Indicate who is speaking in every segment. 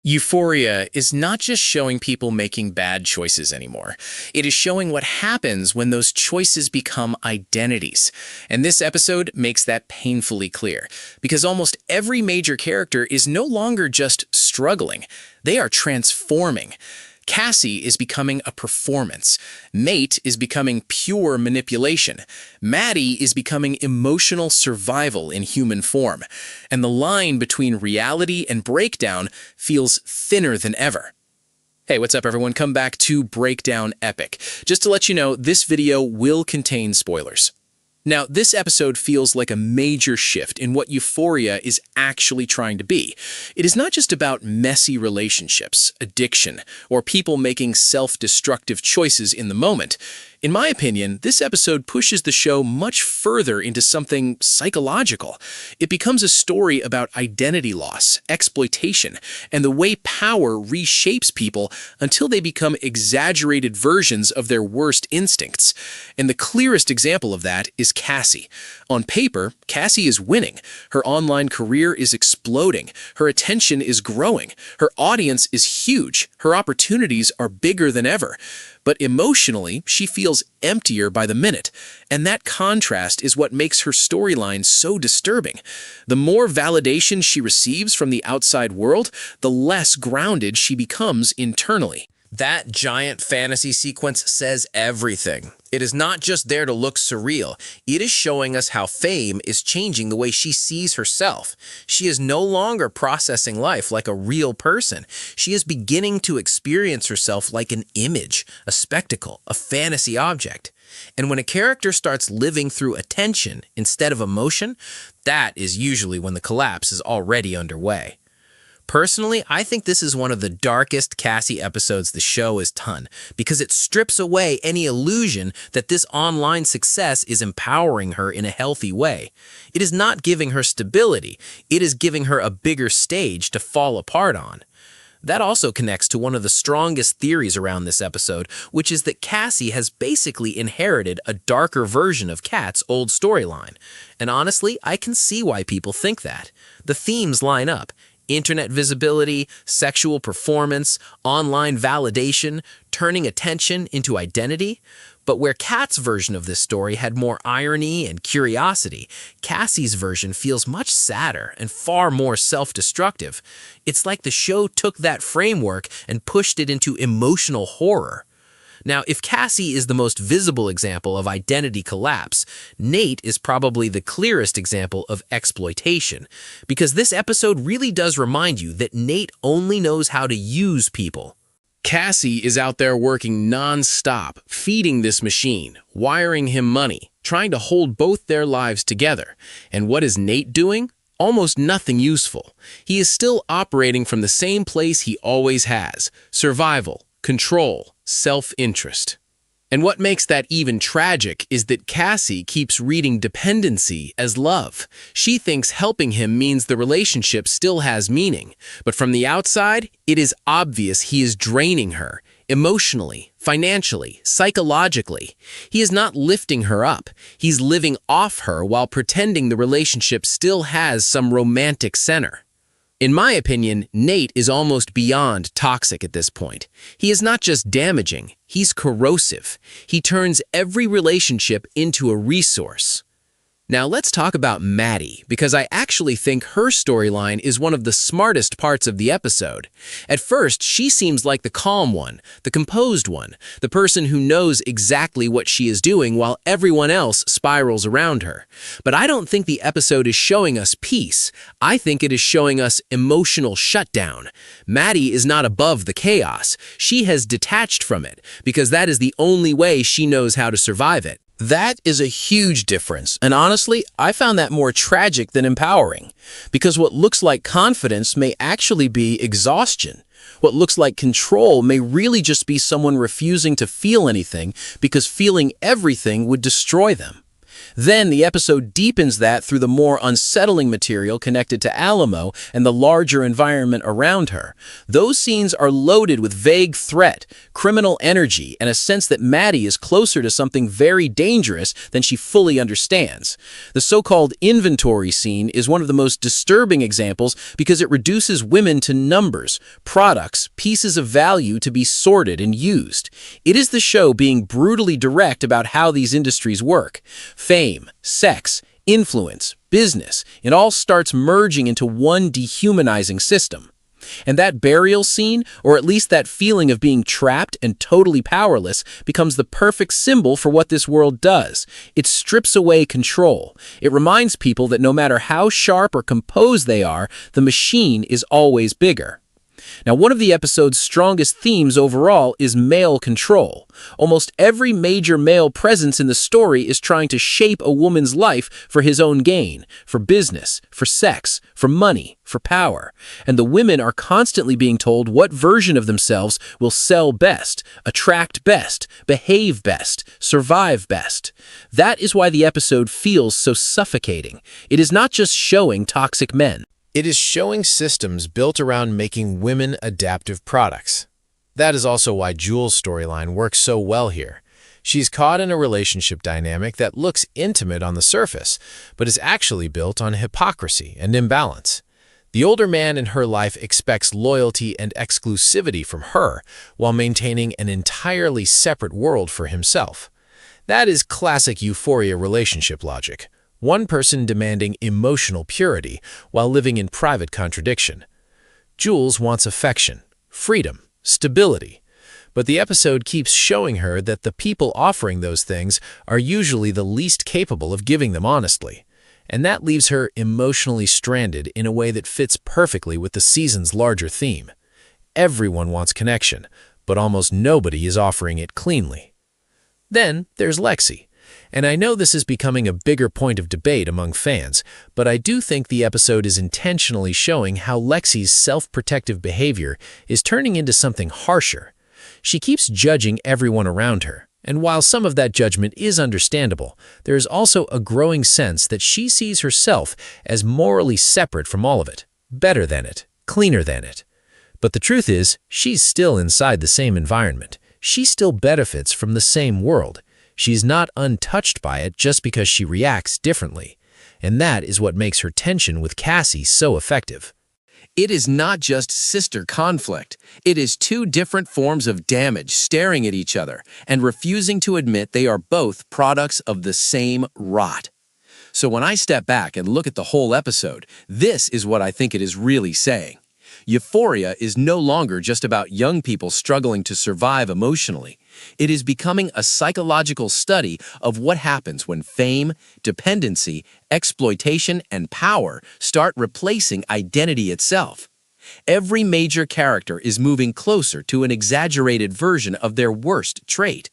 Speaker 1: Euphoria is not just showing people making bad choices anymore. It is showing what happens when those choices become identities. And this episode makes that painfully clear, because almost every major character is no longer just struggling. They are transforming. Cassie is becoming a performance. Nate is becoming pure manipulation. Maddie is becoming emotional survival in human form. And the line between reality and breakdown feels thinner than ever. Hey, what's up everyone? Come back to Breakdown Epic. Just to let you know, this video will contain spoilers. Now, this episode feels like a major shift in what Euphoria is actually trying to be. It is not just about messy relationships, addiction, or people making self-destructive choices in the moment. In my opinion, this episode pushes the show much further into something psychological. It becomes a story about identity loss, exploitation, and the way power reshapes people until they become exaggerated versions of their worst instincts. And the clearest example of that is Cassie. On paper, Cassie is winning. Her online career is exploding. Her attention is growing. Her audience is huge. Her opportunities are bigger than ever. But emotionally, she feels emptier by the minute, and that contrast is what makes her storyline so disturbing. The more validation she receives from the outside world, the less grounded she becomes internally. That giant fantasy sequence says everything. It is not just there to look surreal. It is showing us how fame is changing the way she sees herself. She is no longer processing life like a real person. She is beginning to experience herself like an image, a spectacle, a fantasy object. And when a character starts living through attention instead of emotion, that is usually when the collapse is already underway. Personally, I think this is one of the darkest Cassie episodes the show has done, because it strips away any illusion that this online success is empowering her in a healthy way. It is not giving her stability, it is giving her a bigger stage to fall apart on. That also connects to one of the strongest theories around this episode, which is that Cassie has basically inherited a darker version of Kat's old storyline. And honestly, I can see why people think that. The themes line up. Internet visibility, sexual performance, online validation, turning attention into identity. But where Kat's version of this story had more irony and curiosity, Cassie's version feels much sadder and far more self-destructive. It's like the show took that framework and pushed it into emotional horror. Now, if Cassie is the most visible example of identity collapse, Nate is probably the clearest example of exploitation, because this episode really does remind you that Nate only knows how to use people. Cassie is out there working non-stop, feeding this machine, wiring him money, trying to hold both their lives together. And what is Nate doing? Almost nothing useful. He is still operating from the same place he always has: survival, control, self-interest. And what makes that even tragic is that Cassie keeps reading dependency as love. She thinks helping him means the relationship still has meaning, but from the outside, it is obvious he is draining her, emotionally, financially, psychologically. He is not lifting her up. He's living off her while pretending the relationship still has some romantic center. In my opinion, Nate is almost beyond toxic at this point. He is not just damaging, he's corrosive. He turns every relationship into a resource. Now let's talk about Maddie, because I actually think her storyline is one of the smartest parts of the episode. At first, she seems like the calm one, the composed one, the person who knows exactly what she is doing while everyone else spirals around her. But I don't think the episode is showing us peace. I think it is showing us emotional shutdown. Maddie is not above the chaos. She has detached from it, because that is the only way she knows how to survive it. That is a huge difference, and honestly, I found that more tragic than empowering, because what looks like confidence may actually be exhaustion. What looks like control may really just be someone refusing to feel anything because feeling everything would destroy them.
Speaker 2: Then the episode deepens that through the more unsettling material connected to Alamo and the larger environment around her. Those scenes are loaded with vague threat, criminal energy, and a sense that Maddie is closer to something very dangerous than she fully understands. The so-called inventory scene is one of the most disturbing examples because it reduces women to numbers, products, pieces of value to be sorted and used. It is the show being brutally direct about how these industries work. Fame, sex, influence, business, it all starts merging into one dehumanizing system. And that burial scene, or at least that feeling of being trapped and totally powerless, becomes the perfect symbol for what this world does. It strips away control. It reminds people that no matter how sharp or composed they are, the machine is always bigger. Now, one of the episode's strongest themes overall is male control. Almost every major male presence in the story is trying to shape a woman's life for his own gain, for business, for sex, for money, for power. And the women are constantly being told what version of themselves will sell best, attract best, behave best, survive best. That is why the episode feels so suffocating. It is not just showing toxic men.
Speaker 3: It is showing systems built around making women adaptive products. That is also why Jules' storyline works so well here. She's caught in a relationship dynamic that looks intimate on the surface, but is actually built on hypocrisy and imbalance. The older man in her life expects loyalty and exclusivity from her, while maintaining an entirely separate world for himself. That is classic Euphoria relationship logic. One person demanding emotional purity while living in private contradiction. Jules wants affection, freedom, stability. But the episode keeps showing her that the people offering those things are usually the least capable of giving them honestly. And that leaves her emotionally stranded in a way that fits perfectly with the season's larger theme. Everyone wants connection, but almost nobody is offering it cleanly. Then there's Lexi. And I know this is becoming a bigger point of debate among fans, but I do think the episode is intentionally showing how Lexi's self-protective behavior is turning into something harsher. She keeps judging everyone around her, and while some of that judgment is understandable, there is also a growing sense that she sees herself as morally separate from all of it, better than it, cleaner than it. But the truth is, she's still inside the same environment. She still benefits from the same world. She's not untouched by it just because she reacts differently. And that is what makes her tension with Cassie so effective.
Speaker 1: It is not just sister conflict. It is two different forms of damage staring at each other and refusing to admit they are both products of the same rot. So when I step back and look at the whole episode, this is what I think it is really saying. Euphoria is no longer just about young people struggling to survive emotionally. It is becoming a psychological study of what happens when fame, dependency, exploitation, and power start replacing identity itself. Every major character is moving closer to an exaggerated version of their worst trait.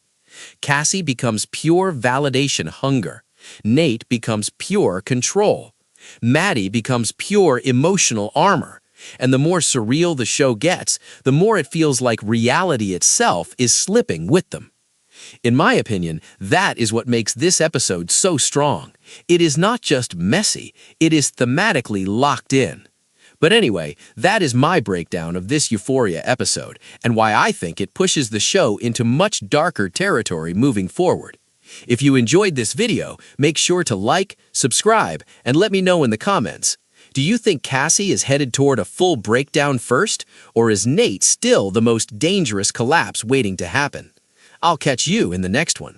Speaker 1: Cassie becomes pure validation hunger. Nate becomes pure control. Maddie becomes pure emotional armor. And the more surreal the show gets, the more it feels like reality itself is slipping with them. In my opinion, that is what makes this episode so strong. It is not just messy, it is thematically locked in. But anyway, that is my breakdown of this Euphoria episode, and why I think it pushes the show into much darker territory moving forward. If you enjoyed this video, make sure to like, subscribe, and let me know in the comments. Do you think Cassie is headed toward a full breakdown first, or is Nate still the most dangerous collapse waiting to happen? I'll catch you in the next one.